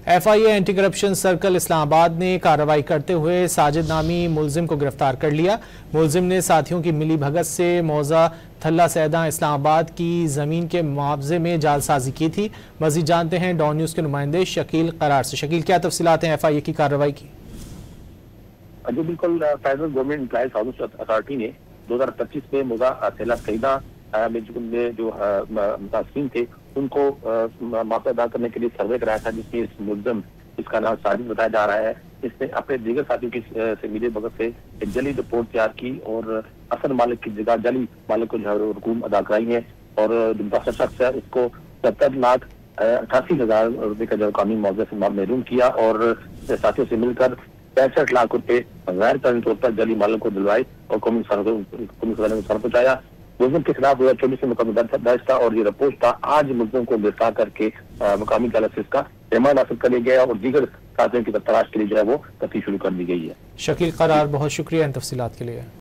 FIA anti corruption circle Islamabad ने कार्रवाई करते हुए साजिद नामी मुलजिम को गिरफ्तार कर लिया। मुलजिम ने साथियों की मिली भगत से मौजा थल्ला सैदा इस्लामाबाद की जमीन के मुआवजे में जालसाजी की थी। मजीद जानते हैं डॉन न्यूज के नुमाइंदे शकील करार से। शकील, क्या तफसीलात हैं FIA की कार्रवाई की? जी बिल्कुल, federal government employees housing authority ने 2025 में मौजा थल्ला सैदा में जो मुतासिरीन थे उनको मुआवजा अदा करने के लिए सर्वे कराया था, जिसमें इस मुलजिम, इसका नाम साजिद बताया जा रहा है, इसने अपने दीगर साथियों की से मिले भगत से एक जली रिपोर्ट तैयार की और असल मालिक की जगह जली मालिक को जो है रकूम अदा कराई है और जो मुतासर शख्स है उसको 70,88,000 रुपए का जो कानूनी मुआवजे से महरूम किया और साथियों से मिलकर 65 लाख रुपए गैर कानूनी तौर पर जली मालिक को दिलवाए और कौमी को नुकसान पहुंचाया। मुलजिम के खिलाफ 2024 में मुकदमा दर्ज था और ये रिपोर्ट था। आज मुलजिम को गिरफ्तार करके मुकामी अदालत से इसका रिमांड हासिल कर लिया गया और दीगर साथियों की तलाश के लिए जो है वो तफ्तीश शुरू कर दी गई है। शकील करार, बहुत शुक्रिया इन तफसीलात के लिए।